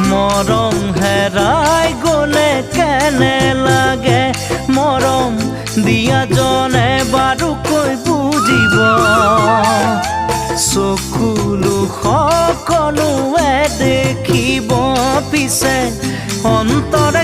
মৰম হেৰাই গ'লে কেনে লাগে মৰম দিয়াজনে বাৰুকৈ বুজিব চকুলো সকলোৱে দেখিব পিছে অন্তৰ